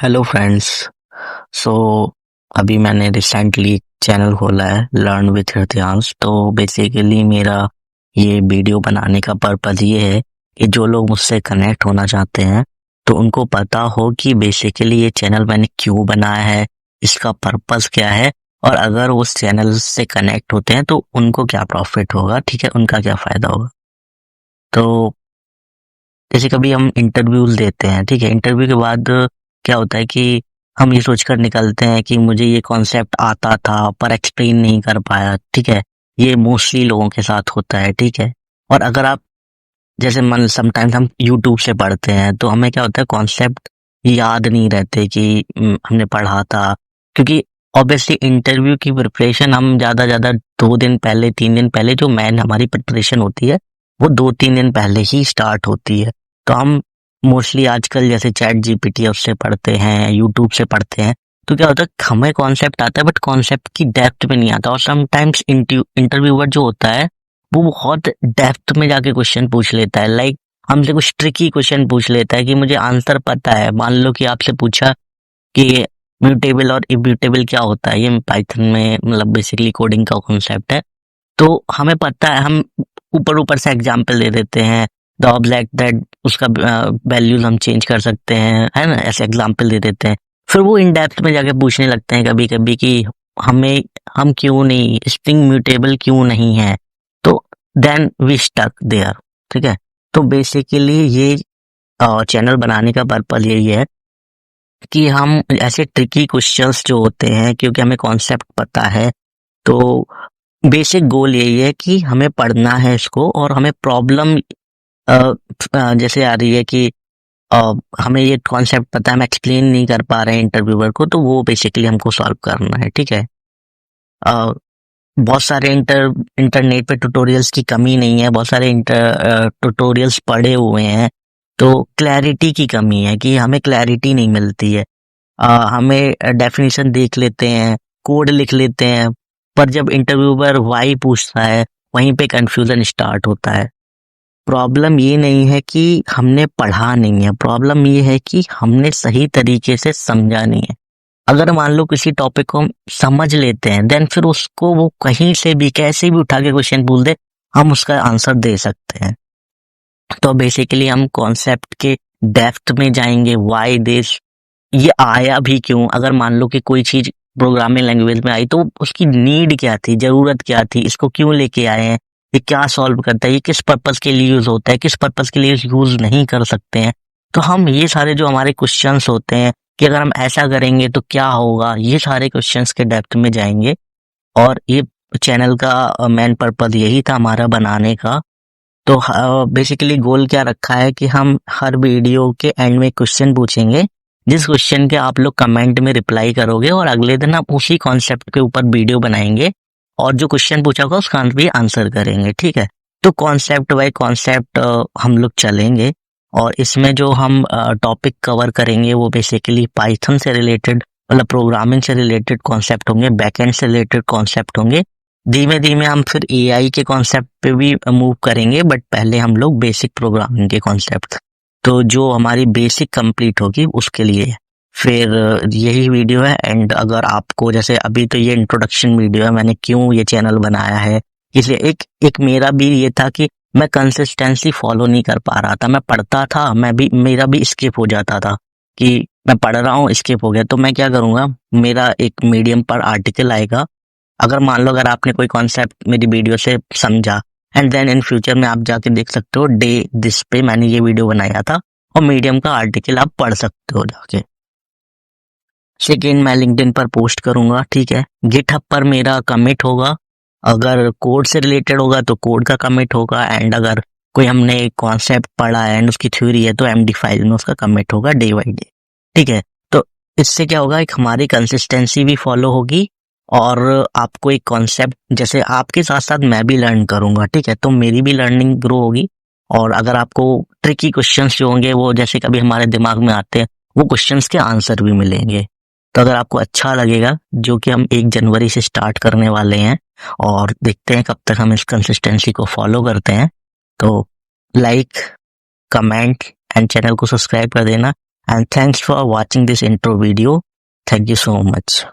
Hello friends. सो अभी मैंने recently channel खोला है लर्न विथ हृदयांश। तो बेसिकली मेरा ये वीडियो बनाने का पर्पज़ ये है कि जो लोग मुझसे कनेक्ट होना चाहते हैं तो उनको पता हो कि बेसिकली ये चैनल मैंने क्यों बनाया है, इसका पर्पज़ क्या है, और अगर उस चैनल से कनेक्ट होते हैं तो उनको क्या प्रॉफिट होगा, ठीक है, उनका क्या फ़ायदा होगा। तो जैसे कभी हम इंटरव्यूज देते हैं, ठीक है, इंटरव्यू के बाद क्या होता है कि हम ये सोचकर निकलते हैं कि मुझे ये कॉन्सेप्ट आता था पर एक्सप्लेन नहीं कर पाया, ठीक है। ये मोस्टली लोगों के साथ होता है, ठीक है। और अगर आप जैसे मन समटाइम्स हम यूट्यूब से पढ़ते हैं तो हमें क्या होता है, कॉन्सेप्ट याद नहीं रहते कि हमने पढ़ा था, क्योंकि ऑब्वियसली इंटरव्यू की प्रिपरेशन हम ज़्यादा 2 दिन पहले 3 दिन पहले जो मेन हमारी प्रिपरेशन होती है वो 2-3 दिन पहले ही स्टार्ट होती है। तो हम मोस्टली आजकल जैसे चैट जीपीटी उससे पढ़ते हैं, यूट्यूब से पढ़ते हैं, तो क्या होता है हमें कॉन्सेप्ट आता है बट कॉन्सेप्ट की डेप्थ में नहीं आता। और समटाइम्स इंटरव्यूअर जो होता है वो बहुत डेप्थ में जाके क्वेश्चन पूछ लेता है, लाइक हमसे कुछ ट्रिकी क्वेश्चन पूछ लेता है कि मुझे आंसर पता है। मान लो कि आपसे पूछा कि म्यूटेबल और इम्यूटेबल क्या होता है, ये पाइथन में मतलब बेसिकली कोडिंग का कॉन्सेप्ट है। तो हमें पता है, हम ऊपर ऊपर से एग्जाम्पल दे देते हैं, द ऑब्जेक्ट दैट उसका वैल्यूज हम चेंज कर सकते हैं, है ना, ऐसे एग्जाम्पल दे देते हैं। फिर वो इन डेप्थ में जाके पूछने लगते हैं कभी कभी कि हम क्यों नहीं, स्ट्रिंग म्यूटेबल क्यों नहीं है। तो देन वी स्टक देयर, ठीक है। तो बेसिकली ये चैनल बनाने का पर्पज यही है कि हम ऐसे ट्रिकी क्वेश्चंस जो होते हैं, क्योंकि हमें कॉन्सेप्ट पता है, तो बेसिक गोल यही है कि हमें पढ़ना है इसको और हमें प्रॉब्लम जैसे आ रही है कि हमें ये कॉन्सेप्ट पता है, हम एक्सप्लेन नहीं कर पा रहे हैं इंटरव्यूअर को, तो वो बेसिकली हमको सॉल्व करना है, ठीक है। बहुत सारे इंटरनेट पे ट्यूटोरियल्स की कमी नहीं है, बहुत सारे ट्यूटोरियल्स पड़े हुए हैं, तो क्लैरिटी की कमी है कि हमें क्लैरिटी नहीं मिलती है। हमें डेफिनेशन देख लेते हैं, कोड लिख लेते हैं, पर जब इंटरव्यूअर वाई पूछता है वहीं पे कंफ्यूजन स्टार्ट होता है। प्रॉब्लम ये नहीं है कि हमने पढ़ा नहीं है, प्रॉब्लम ये है कि हमने सही तरीके से समझा नहीं है। अगर मान लो किसी टॉपिक को हम समझ लेते हैं, देन फिर उसको वो कहीं से भी कैसे भी उठा के क्वेश्चन पूछ दे, हम उसका आंसर दे सकते हैं। तो बेसिकली हम कॉन्सेप्ट के डेप्थ में जाएंगे, वाई दिस, ये आया भी क्यों। अगर मान लो कि कोई चीज प्रोग्रामिंग लैंग्वेज में आई तो उसकी नीड क्या थी, जरूरत क्या थी, इसको क्यों लेके आए हैं, ये क्या सॉल्व करता है, ये किस पर्पस के लिए यूज होता है, किस पर्पस के लिए यूज नहीं कर सकते हैं। तो हम ये सारे जो हमारे क्वेश्चंस होते हैं कि अगर हम ऐसा करेंगे तो क्या होगा, ये सारे क्वेश्चंस के डेप्थ में जाएंगे। और ये चैनल का मेन पर्पज यही था हमारा बनाने का। तो बेसिकली गोल क्या रखा है कि हम हर वीडियो के एंड में क्वेश्चन पूछेंगे, जिस क्वेश्चन के आप लोग कमेंट में रिप्लाई करोगे और अगले दिन आप उसी कॉन्सेप्ट के ऊपर वीडियो बनाएंगे और जो क्वेश्चन पूछा होगा उसका भी आंसर करेंगे, ठीक है। तो कॉन्सेप्ट बाय कॉन्सेप्ट हम लोग चलेंगे और इसमें जो हम टॉपिक कवर करेंगे वो बेसिकली पाइथन से रिलेटेड, मतलब प्रोग्रामिंग से रिलेटेड कॉन्सेप्ट होंगे, बैकएंड से रिलेटेड कॉन्सेप्ट होंगे। धीमे धीमे हम फिर एआई के कॉन्सेप्ट पे भी मूव करेंगे, बट पहले हम लोग बेसिक प्रोग्रामिंग के कॉन्सेप्ट, तो जो हमारी बेसिक कंप्लीट होगी उसके लिए फिर यही वीडियो है। एंड अगर आपको, जैसे अभी तो ये इंट्रोडक्शन वीडियो है, मैंने क्यों ये चैनल बनाया है, इसलिए एक मेरा भी ये था कि मैं कंसिस्टेंसी फॉलो नहीं कर पा रहा था। मैं पढ़ता था, मेरा भी स्किप हो जाता था कि मैं पढ़ रहा हूँ स्किप हो गया। तो मैं क्या करूंगा, मेरा एक मीडियम पर आर्टिकल आएगा। अगर मान लो अगर आपने कोई कॉन्सेप्ट मेरी वीडियो से समझा एंड देन इन फ्यूचर में आप जाके देख सकते हो डे दिस पे मैंने ये वीडियो बनाया था, और मीडियम का आर्टिकल आप पढ़ सकते हो जाके। सेकेंड, मैं लिंक्डइन पर पोस्ट करूंगा, ठीक है। गिटहब पर मेरा कमिट होगा, अगर कोड से रिलेटेड होगा तो कोड का कमिट होगा, एंड अगर कोई हमने कॉन्सेप्ट पढ़ा है एंड उसकी थ्योरी है तो एमडी फाइल में उसका कमिट होगा डे बाई डे, ठीक है। तो इससे क्या होगा, एक हमारी कंसिस्टेंसी भी फॉलो होगी और आपको एक कॉन्सेप्ट, जैसे आपके साथ साथ मैं भी लर्न करूंगा, ठीक है, तो मेरी भी लर्निंग ग्रो होगी। और अगर आपको ट्रिकी क्वेश्चंस जो होंगे वो जैसे कभी हमारे दिमाग में आते हैं, वो क्वेश्चंस के आंसर भी मिलेंगे। तो अगर आपको अच्छा लगेगा, जो कि हम 1 जनवरी से स्टार्ट करने वाले हैं और देखते हैं कब तक हम इस कंसिस्टेंसी को फॉलो करते हैं, तो लाइक, कमेंट एंड चैनल को सब्सक्राइब कर देना। and thanks for watching this intro video. Thank you so much.